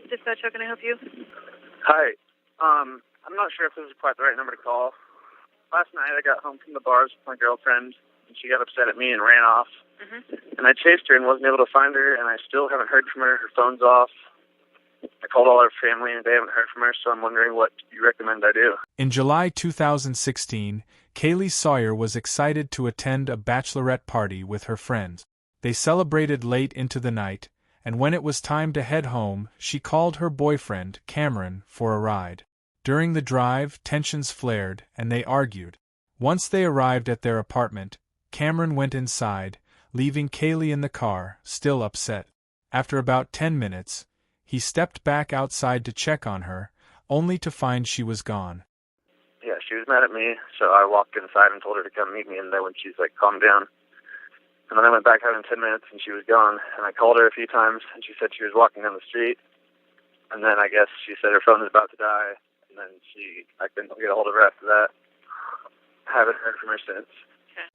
Dispatch, how can I help you? Hi. I'm not sure if this is quite the right number to call. Last night I got home from the bars with my girlfriend, and she got upset at me and ran off. And I chased her and wasn't able to find her, and I still haven't heard from her. Her phone's off. I called all her family, and they haven't heard from her, so I'm wondering what you recommend I do. In July 2016, Kaylee Sawyer was excited to attend a bachelorette party with her friends. They celebrated late into the night, and when it was time to head home, she called her boyfriend, Cameron, for a ride. During the drive, tensions flared, and they argued. Once they arrived at their apartment, Cameron went inside, leaving Kaylee in the car, still upset. After about 10 minutes, he stepped back outside to check on her, only to find she was gone. Yeah, she was mad at me, so I walked inside and told her to come meet me, and then when she's calmed down. And then I went back out in 10 minutes, and she was gone. And I called her a few times, and she said she was walking down the street. And then I guess she said her phone was about to die, and then I couldn't get a hold of her after that. I haven't heard from her since.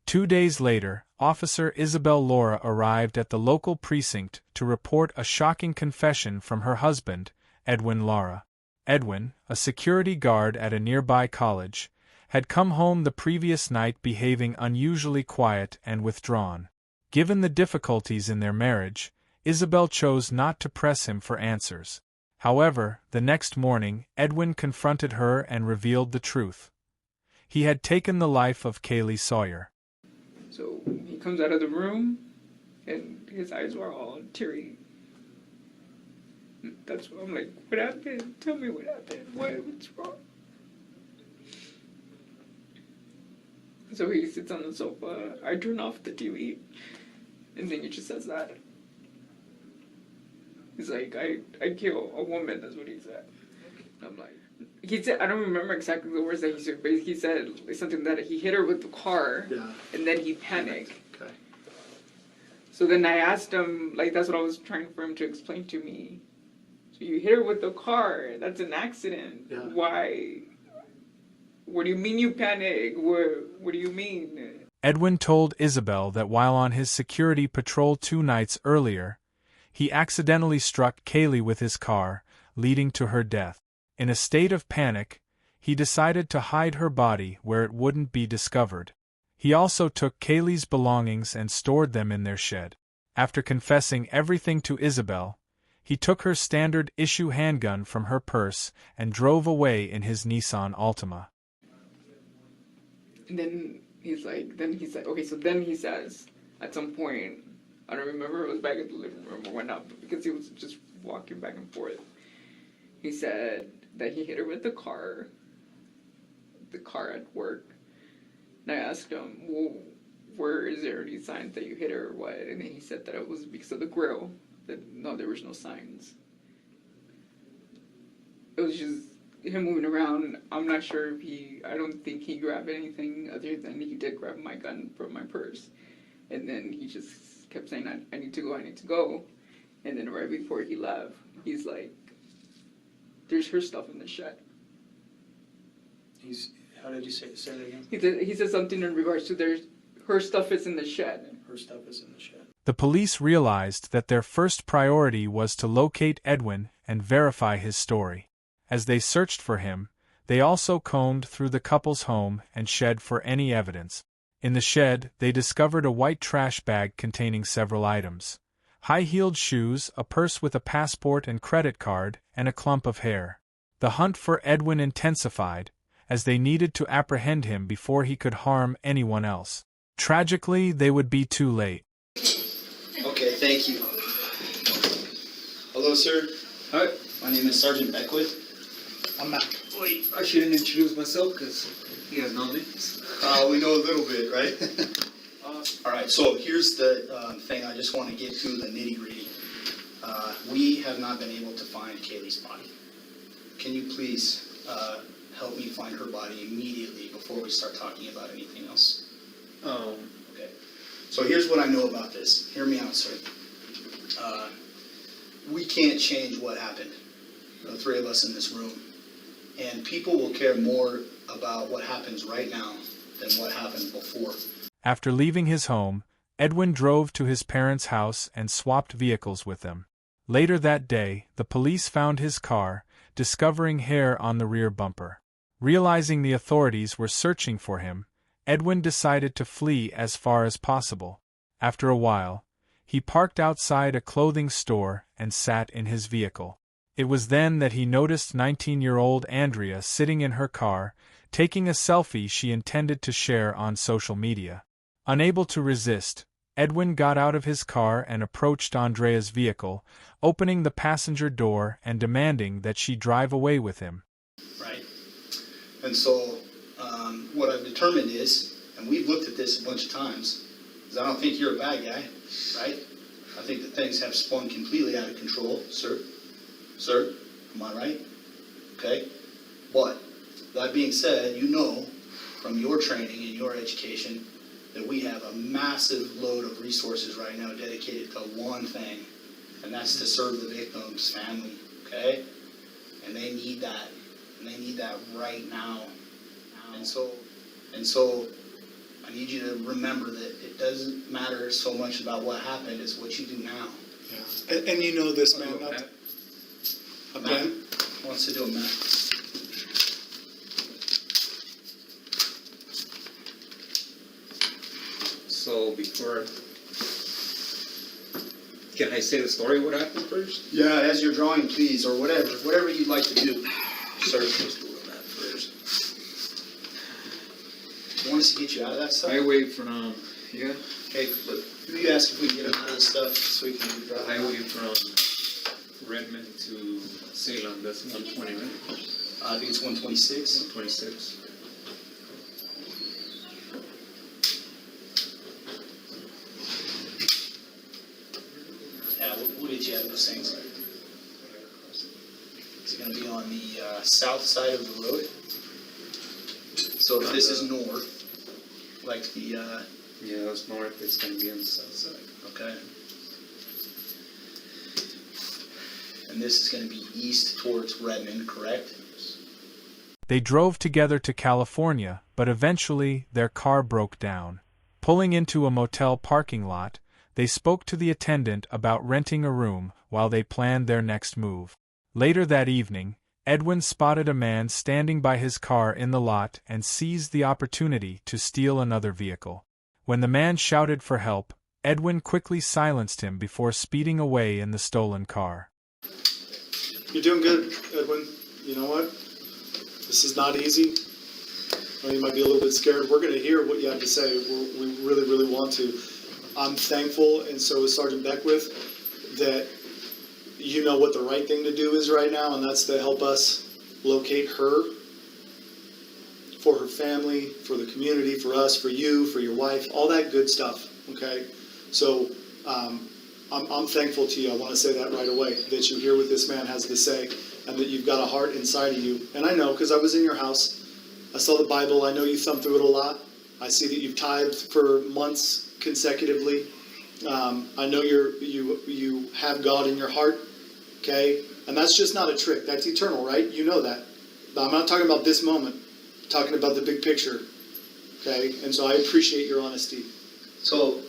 2 days later, Officer Edwin Lara arrived at the local precinct to report a shocking confession from her husband, Edwin Lara. Edwin, a security guard at a nearby college, had come home the previous night behaving unusually quiet and withdrawn. Given the difficulties in their marriage, Isabel chose not to press him for answers. However, the next morning, Edwin confronted her and revealed the truth. He had taken the life of Kaylee Sawyer. So he comes out of the room, and his eyes were all teary. That's what I'm like, what happened? Tell me what happened. What's wrong? So he sits on the sofa. I turn off the TV, and then he just says that. He's like, I kill a woman, that's what he said. I'm like, he said, I don't remember exactly the words that he said, but he said something that he hit her with the car, and then he panicked. Okay. So then I asked him, that's what I was trying for him to explain to me. So you hit her with the car, that's an accident. Yeah. Why? What do you mean you panic? What do you mean? Edwin told Isabel that while on his security patrol 2 nights earlier, he accidentally struck Kaylee with his car, leading to her death. In a state of panic, he decided to hide her body where it wouldn't be discovered. He also took Kaylee's belongings and stored them in their shed. After confessing everything to Isabel, he took her standard-issue handgun from her purse and drove away in his Nissan Altima. And then he said, okay, so then he says, at some point, I don't remember if it was back in the living room or whatnot, because he was just walking back and forth. He said that he hit her with the car at work. And I asked him, well, where is there any signs that you hit her or what? And then he said that it was because of the grill. That no, there was no signs. It was just him moving around. I'm not sure if I don't think he grabbed anything other than he did grab my gun from my purse. And then he just kept saying, I need to go. And then right before he left, he's like, there's her stuff in the shed. How did you say that again? He said something in regards to her stuff is in the shed. Her stuff is in the shed. The police realized that their first priority was to locate Edwin and verify his story. As they searched for him, they also combed through the couple's home and shed for any evidence. In the shed, they discovered a white trash bag containing several items: high-heeled shoes, a purse with a passport and credit card, and a clump of hair. The hunt for Edwin intensified, as they needed to apprehend him before he could harm anyone else. Tragically, they would be too late. Okay, thank you. Hello, sir. Hi. My name is Sergeant Beckwith. I'm Mac. Wait, I shouldn't introduce myself because you guys know me. We know a little bit, right? All right, so here's the thing. I just want to get to the nitty-gritty. We have not been able to find Kaylee's body. Can you please help me find her body immediately before we start talking about anything else? Okay. So here's what I know about this. Hear me out, sir. We can't change what happened, the 3 of us in this room. And people will care more about what happens right now than what happened before. After leaving his home, Edwin drove to his parents' house and swapped vehicles with them. Later that day, the police found his car, discovering hair on the rear bumper. Realizing the authorities were searching for him, Edwin decided to flee as far as possible. After a while, he parked outside a clothing store and sat in his vehicle. It was then that he noticed 19-year-old Andrea sitting in her car, taking a selfie she intended to share on social media. Unable to resist, Edwin got out of his car and approached Andrea's vehicle, opening the passenger door and demanding that she drive away with him. Right? And so, what I've determined is, and we've looked at this a bunch of times, is I don't think you're a bad guy, right? I think that things have spun completely out of control, sir. Sir, am I right? Okay? But, that being said, you know from your training and your education that we have a massive load of resources right now dedicated to one thing, and that's to serve the victim's family, okay? And they need that. And they need that right now. And so I need you to remember that it doesn't matter so much about what happened, it's what you do now. Yeah. And you know this, man. Matt wants to do a Matt. So before, can I say the story what happened first? Yeah, as you're drawing, please, or whatever you'd like to do. Sir, please do that first. You want us to get you out of that stuff? Highway from, yeah. Okay, but you ask if we can get him out of this stuff so we can drive. Highway from Redmond to Salem, that's 120, right? I think it's 126. 126. Yeah, we'll get you out of those things. It's going to be on the south side of the road. So if this is north, like the... Yeah, that's north, it's going to be on the south side. Okay. And this is going to be east towards Redmond, correct? They drove together to California, but eventually their car broke down. Pulling into a motel parking lot, they spoke to the attendant about renting a room while they planned their next move. Later that evening, Edwin spotted a man standing by his car in the lot and seized the opportunity to steal another vehicle. When the man shouted for help, Edwin quickly silenced him before speeding away in the stolen car. You're doing good, Edwin. You know what? This is not easy. I mean, you might be a little bit scared. We're going to hear what you have to say. We really, really want to. I'm thankful, and so is Sergeant Beckwith, that you know what the right thing to do is right now, and that's to help us locate her, for her family, for the community, for us, for you, for your wife, all that good stuff, okay? So I'm thankful to you. I want to say that right away, that you hear what this man has to say, and that you've got a heart inside of you. And I know, because I was in your house. I saw the Bible. I know you thumb through it a lot. I see that you've tithed for months consecutively. I know you have God in your heart, okay? And that's just not a trick. That's eternal, right? You know that. But I'm not talking about this moment. I'm talking about the big picture, okay? And so I appreciate your honesty. So,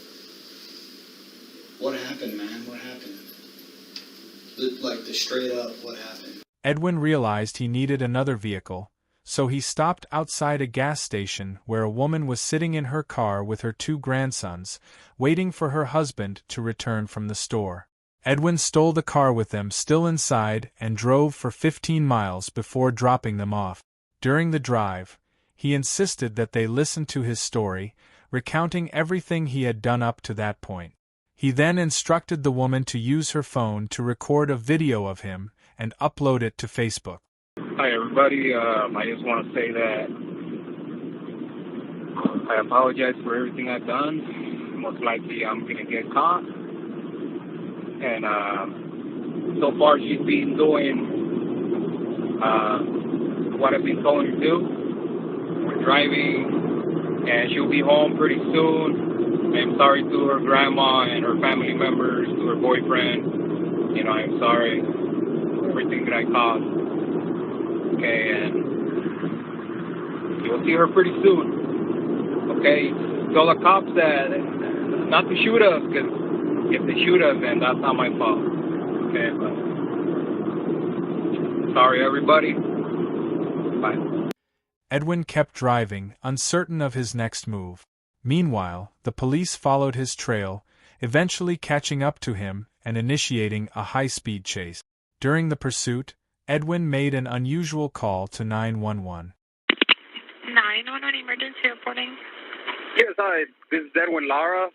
what happened, man? What happened? Like the straight up, what happened? Edwin realized he needed another vehicle, so he stopped outside a gas station where a woman was sitting in her car with her 2 grandsons, waiting for her husband to return from the store. Edwin stole the car with them still inside and drove for 15 miles before dropping them off. During the drive, he insisted that they listen to his story, recounting everything he had done up to that point. He then instructed the woman to use her phone to record a video of him and upload it to Facebook. Hi everybody, I just want to say that I apologize for everything I've done. Most likely I'm going to get caught. And so far she's been doing what I've been telling her to do. We're driving and she'll be home pretty soon. I'm sorry to her grandma and her family members, to her boyfriend. You know, I'm sorry for everything that I caused. Okay, and you'll see her pretty soon. Okay, tell the cops that not to shoot us, because if they shoot us, then that's not my fault. man. But sorry, everybody. Bye. Edwin kept driving, uncertain of his next move. Meanwhile, the police followed his trail, eventually catching up to him and initiating a high-speed chase. During the pursuit, Edwin made an unusual call to 911. 911 emergency reporting. Yes, hi. This is Edwin Lara,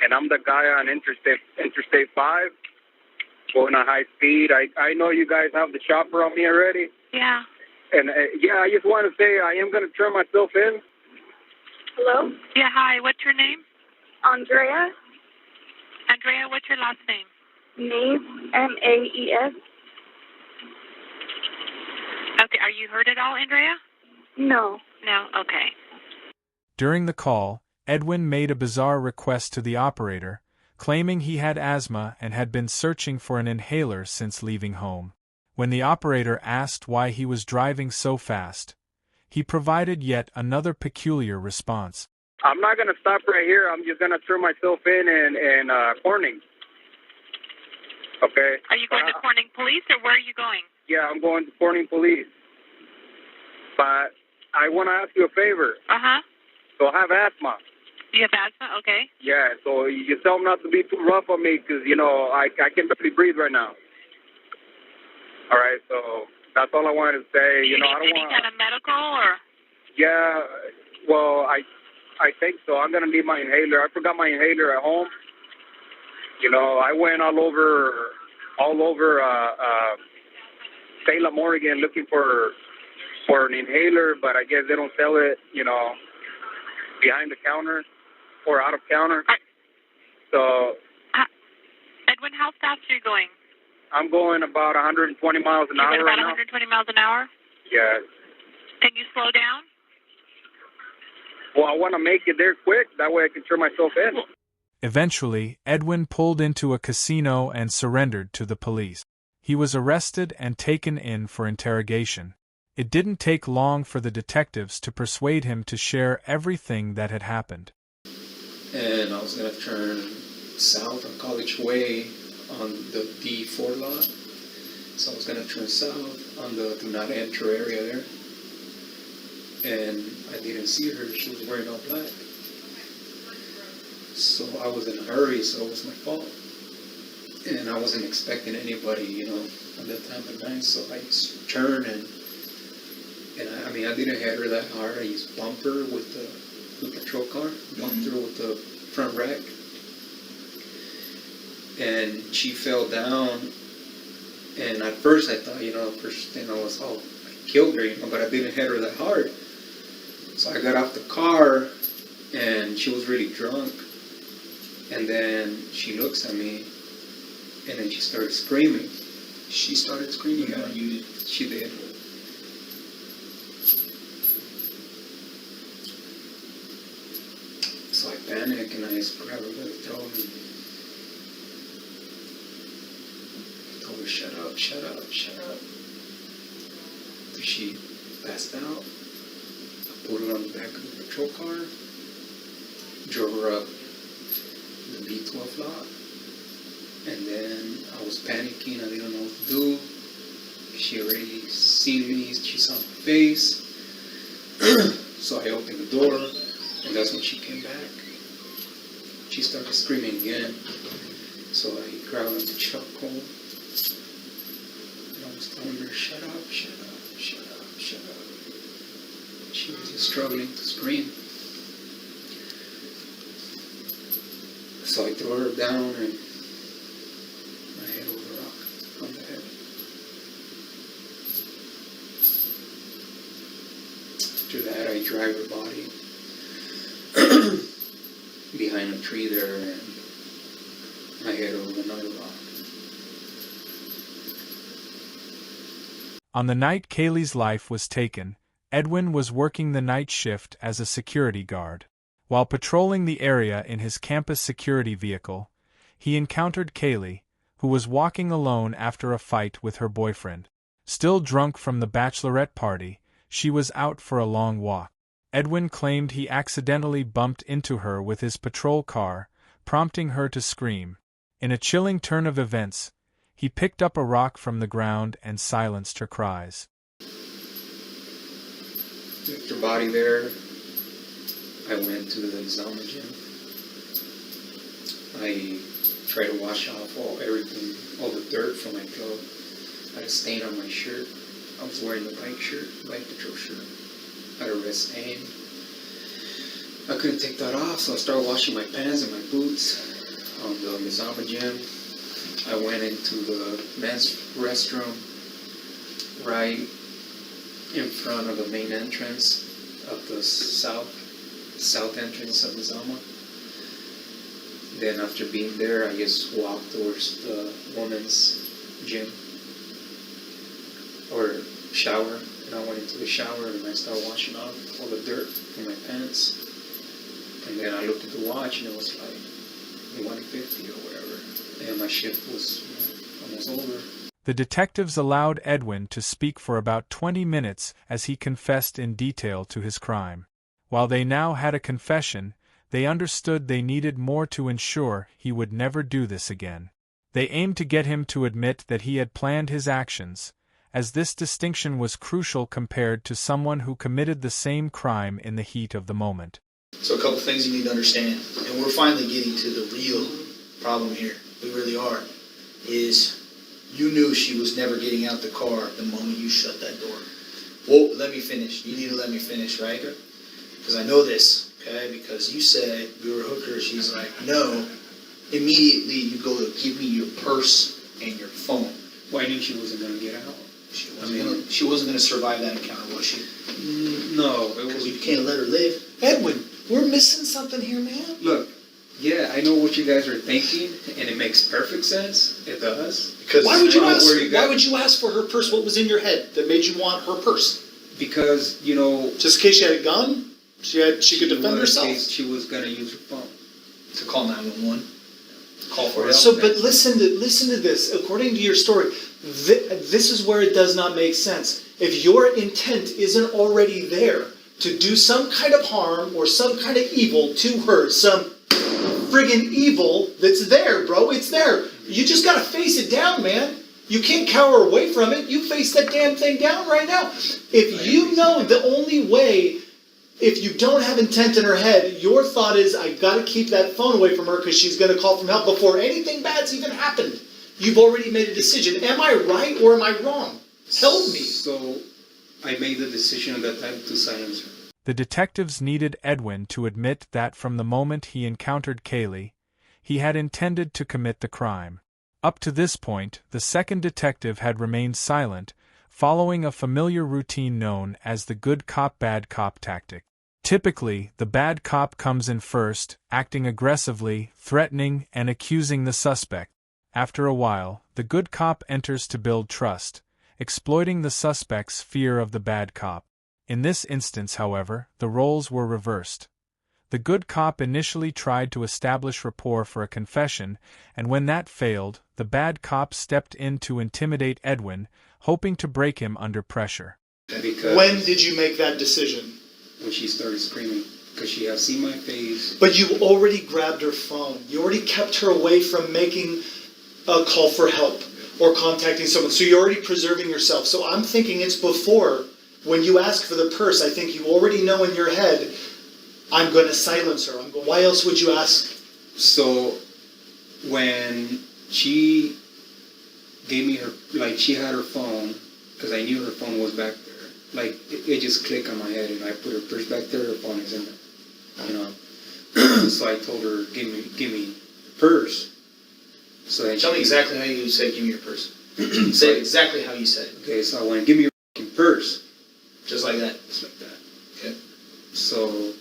and I'm the guy on Interstate 5, going at high speed. I know you guys have the chopper on me already. Yeah. And, I just want to say I am going to turn myself in. Hello? Yeah, hi. What's your name? Andrea. Andrea, what's your last name? Maes, M-A-E-S. Okay, are you heard at all, Andrea? No. No, okay. During the call, Edwin made a bizarre request to the operator, claiming he had asthma and had been searching for an inhaler since leaving home. When the operator asked why he was driving so fast, he provided yet another peculiar response. I'm not going to stop right here. I'm just going to turn myself in Corning. Okay? Are you going to Corning Police, or where are you going? Yeah, I'm going to Corning Police. But I want to ask you a favor. Uh-huh. So I have asthma. You have asthma? Okay. Yeah, so you tell them not to be too rough on me because, I can barely breathe right now. All right, so that's all I wanted to say. Do you need I don't any kind of medical, or? Yeah, well, I think so. I'm going to need my inhaler. I forgot my inhaler at home. I went all over Salem, Oregon looking for an inhaler, but I guess they don't sell it, behind the counter or out of counter. So, Edwin, how fast are you going? I'm going about 120 miles an hour about right now. 120 miles an hour? Yeah. Can you slow down? Well, I want to make it there quick. That way I can turn myself in. Eventually, Edwin pulled into a casino and surrendered to the police. He was arrested and taken in for interrogation. It didn't take long for the detectives to persuade him to share everything that had happened. And I was going to turn south on College Way on the D4 lot. So I was going to turn south on the do not enter area there. And I didn't see her. She was wearing all black. So I was in a hurry, so it was my fault. And I wasn't expecting anybody, at that time of night. So I just turned and I didn't hit her that hard. I just bumped her with the patrol car, bumped her with the front rack. And she fell down. And at first I thought, first thing I was, I killed her, but I didn't hit her that hard. So I got off the car and she was really drunk. And then she looks at me and then she started screaming. She started screaming, Yeah. or you did? She did. So I panicked and I just grabbed her by the throat and told her, shut up, shut up, shut up. So she passed out. I put her on the back of the patrol car, drove her up the B12 lot, and then I was panicking. I didn't know what to do. She already seen me. She saw my face. So I opened the door, and that's when she came back. She started screaming again. So I grabbed her the chokehold, and I was telling her, shut up, shut up, shut up, shut up. She was just struggling to scream. So I threw her down and I hit her with a rock on the head. After that, I dragged her body behind a tree there and I hit her with another rock. On the night Kaylee's life was taken, Edwin was working the night shift as a security guard. While patrolling the area in his campus security vehicle, he encountered Kaylee, who was walking alone after a fight with her boyfriend. Still drunk from the bachelorette party, she was out for a long walk. Edwin claimed he accidentally bumped into her with his patrol car, prompting her to scream. In a chilling turn of events, He picked up a rock from the ground and silenced her cries. Left her body there. I went to the Zama gym. I tried to wash off all the dirt from my clothes. I had a stain on my shirt. I was wearing the bike patrol shirt. I had a red stain. I couldn't take that off, so I started washing my pants and my boots on the Zama gym. I went into the men's restroom right in front of the main entrance of the south entrance of the Zama. Then after being there, I just walked towards the women's gym or shower, and I went into the shower and I started washing off all the dirt from my pants. And then I looked at the watch and it was like 1:50 or whatever, and my shift was almost over. The detectives allowed Edwin to speak for about 20 minutes as he confessed in detail to his crime. While they now had a confession, they understood they needed more to ensure he would never do this again. They aimed to get him to admit that he had planned his actions, as this distinction was crucial compared to someone who committed the same crime in the heat of the moment. So a couple things you need to understand, and we're finally getting to the real problem here, we really are, is you knew she was never getting out the car the moment you shut that door. Well, let me finish. You need to let me finish, right? Because I know this, okay? Because you said we were hookers. She's like, no. Immediately you go to give me your purse and your phone. Well, I knew she wasn't going to get out. She wasn't gonna survive that encounter, was she? No, it Because was. you can't let her live. Edwin, we're missing something here, man. Look, yeah, I know what you guys are thinking, and it makes perfect sense. It does. Because Why would you I know ask? where you got- Why would you ask for her purse? What was in your head that made you want her purse? Because, you know, Just in case she had a gun? She could defend herself. She was going to use her phone. to call 911, call for help. So, but listen to this. According to your story, this is where it does not make sense. If your intent isn't already there to do some kind of harm or some kind of evil to her, some friggin' evil that's there, bro. It's there. You just gotta face it down, man. You can't cower away from it. You face that damn thing down right now. If you know the only way, if you don't have intent in her head, your thought is, I gotta keep that phone away from her because she's gonna call for help before anything bad's even happened. You've already made a decision. Am I right or am I wrong? Tell me. So I made the decision at that time to silence her. The detectives needed Edwin to admit that from the moment he encountered Kaylee, he had intended to commit the crime. Up to this point, the second detective had remained silent, following a familiar routine known as the good cop bad cop tactic. Typically, the bad cop comes in first, acting aggressively, threatening, and accusing the suspect. After a while, the good cop enters to build trust, exploiting the suspect's fear of the bad cop. In this instance, however, the roles were reversed. The good cop initially tried to establish rapport for a confession, and when that failed, the bad cop stepped in to intimidate Edwin, hoping to break him under pressure. Because When did you make that decision? when she started screaming, because she had seen my face. But you already grabbed her phone. You already kept her away from making a call for help or contacting someone. So you're already preserving yourself. So I'm thinking it's before, when you ask for the purse, I think you already know in your head, I'm going to silence her. Why else would you ask? So when she gave me her, like she had her phone, because I knew her phone was back there. Like it just clicked on my head, and I put her purse back there. Her phone is in there, you know. So I told her, give me the purse. So then Tell me exactly how you said, give me your purse. Say it exactly how you said it. Okay, so I went, give me your fucking purse. Just like that. Just like that. Okay. So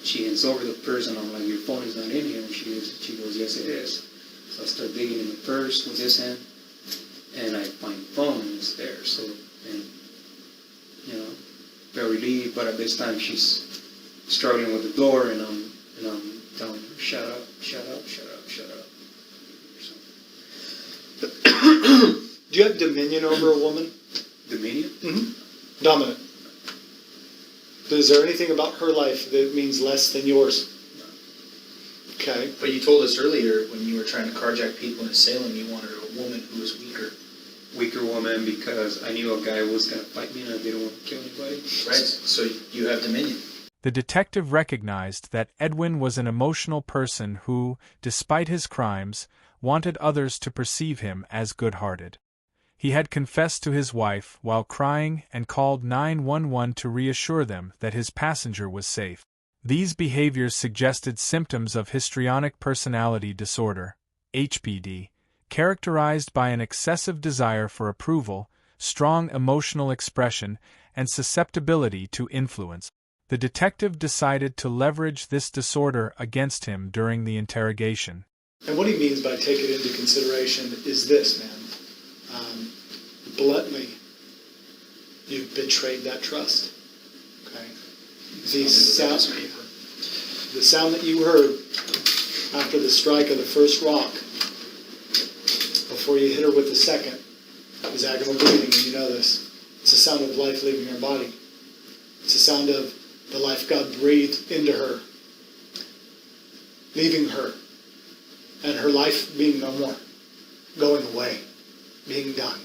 she hands over the purse, and I'm like, your phone is not in here. And she goes, yes, it is. So I start digging in the purse with this hand, and I find the phone, and it's there. So, and, you know, very relieved, but at this time she's struggling with the door, and I'm telling her, shut up, shut up, shut up, shut up. Do you have dominion over a woman? Dominion? Mm-hmm. Dominant. Is there anything about her life that means less than yours? Okay. But you told us earlier when you were trying to carjack people in Salem, you wanted a woman who was weaker. Weaker woman because I knew a guy was going to fight me and I didn't want to kill anybody. Right, so you have dominion. The detective recognized that Edwin was an emotional person who, despite his crimes, wanted others to perceive him as good-hearted. He had confessed to his wife while crying and called 911 to reassure them that his passenger was safe. These behaviors suggested symptoms of histrionic personality disorder, HPD, characterized by an excessive desire for approval, strong emotional expression, and susceptibility to influence. The detective decided to leverage this disorder against him during the interrogation. And what he means by take it into consideration is this, man. Bluntly, you've betrayed that trust. Okay? The sound that you heard after the strike of the first rock, before you hit her with the second, is agonal breathing, and you know this. It's the sound of life leaving her body. It's the sound of the life God breathed into her, leaving her, and her life being no more, going away, being done.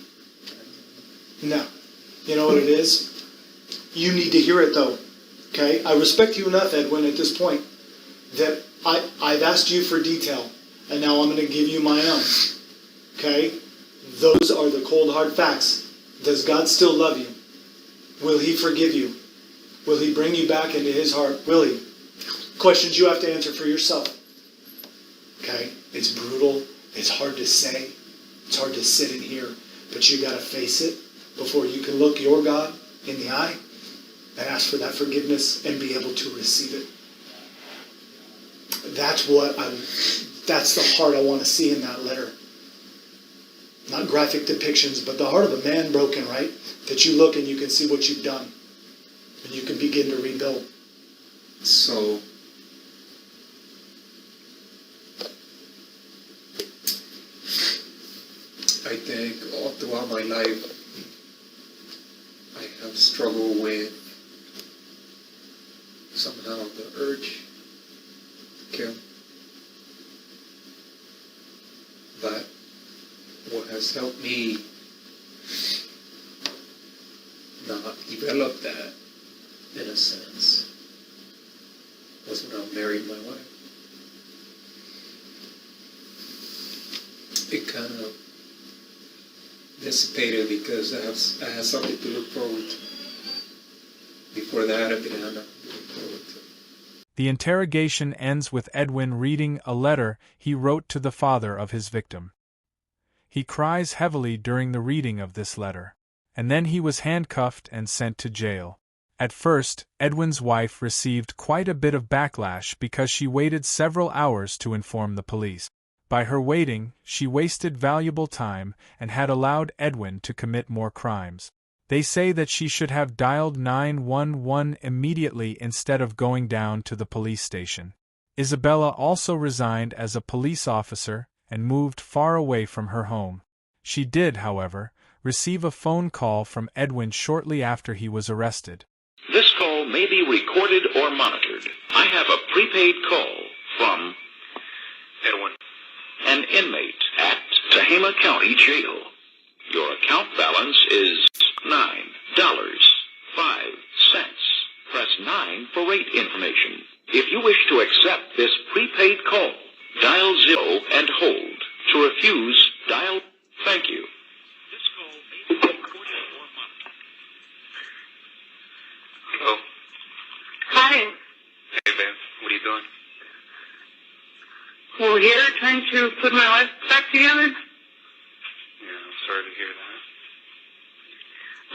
No. You know what it is? You need to hear it though. Okay? I respect you enough, Edwin, at this point, that I've asked you for detail, and now I'm going to give you my own. Okay? Those are the cold, hard facts. Does God still love you? Will He forgive you? Will He bring you back into His heart? Will He? Questions you have to answer for yourself. Okay? It's brutal. It's hard to say. It's hard to sit in here. But you got to face it before you can look your God in the eye and ask for that forgiveness and be able to receive it. That's the heart I want to see in that letter. Not graphic depictions, but the heart of a man broken, right? That you look and you can see what you've done. And you can begin to rebuild. So, I think all throughout my life, I have struggled with somehow the urge to kill. But what has helped me not develop that, in a sense, was when I married my wife. It kind of dissipated because I had something to look forward to. Before that, I didn't have nothing to look forward to. The interrogation ends with Edwin reading a letter he wrote to the father of his victim. He cries heavily during the reading of this letter, and then he was handcuffed and sent to jail. At first, Edwin's wife received quite a bit of backlash because she waited several hours to inform the police. By her waiting, she wasted valuable time and had allowed Edwin to commit more crimes. They say that she should have dialed 911 immediately instead of going down to the police station. Isabella also resigned as a police officer and moved far away from her home. She did, however, receive a phone call from Edwin shortly after he was arrested. This call may be recorded or monitored. I have a prepaid call from Edwin. an inmate at Tehama County Jail. Your account balance is $9.05. Press 9 for rate information. If you wish to accept this prepaid call, dial 0 and hold. To refuse, dial... Thank you. This call may be recorded or monitored. Hello. Hi. Hey, babe. What are you doing? Well, here, trying to put my life back together. Yeah, I'm sorry to hear that.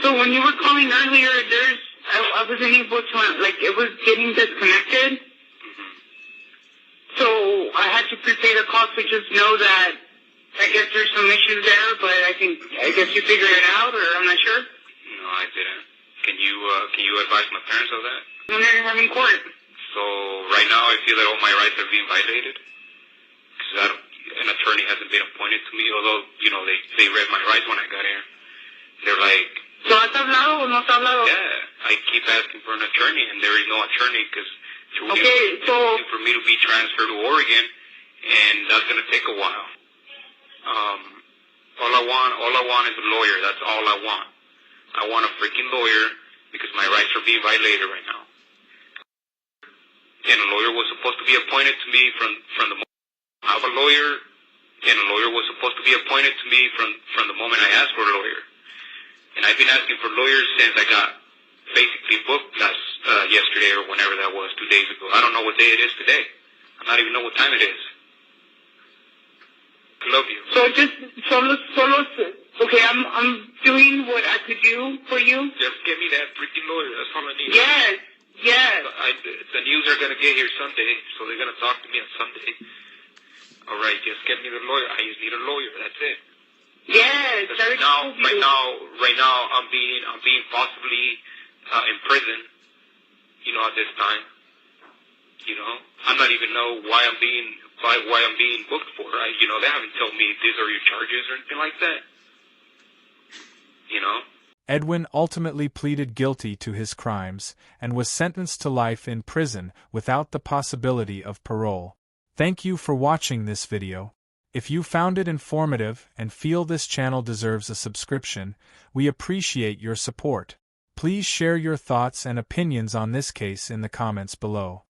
So when you were calling earlier, I wasn't able to, it was getting disconnected. Mm-hmm. So I had to prepay the call to just know that I guess there's some issues there, but I guess you figured it out, or I'm not sure. No, I didn't. Can you advise my parents of that? When are you having court? So right now I feel that all my rights are being violated. Because an attorney hasn't been appointed to me, although, they read my rights when I got here. They're like... ¿So has hablado o no has hablado? Yeah, I keep asking for an attorney, and there is no attorney because Okay, so for me to be transferred to Oregon, and that's gonna take a while. All I want is a lawyer. That's all I want. I want a freaking lawyer because my rights are being violated right now. And a lawyer was supposed to be appointed to me from the moment I have a lawyer, and a lawyer was supposed to be appointed to me from the moment I asked for a lawyer. And I've been asking for lawyers since I got basically booked yesterday or whenever that was, 2 days ago. I don't know what day it is today. I don't even know what time it is. I love you. so just okay, I'm doing what I could do for you. Just give me that freaking lawyer. That's all I need. Yes. The news are gonna get here Sunday, so they're gonna talk to me on Sunday. All right, just get me the lawyer. I just need a lawyer. That's it. Yes. Right now, I'm being possibly in prison. You know, at this time. You know, I'm not even know why I'm being booked for. They haven't told me these are your charges or anything like that. You know. Edwin ultimately pleaded guilty to his crimes and was sentenced to life in prison without the possibility of parole. Thank you for watching this video. If you found it informative and feel this channel deserves a subscription, we appreciate your support. Please share your thoughts and opinions on this case in the comments below.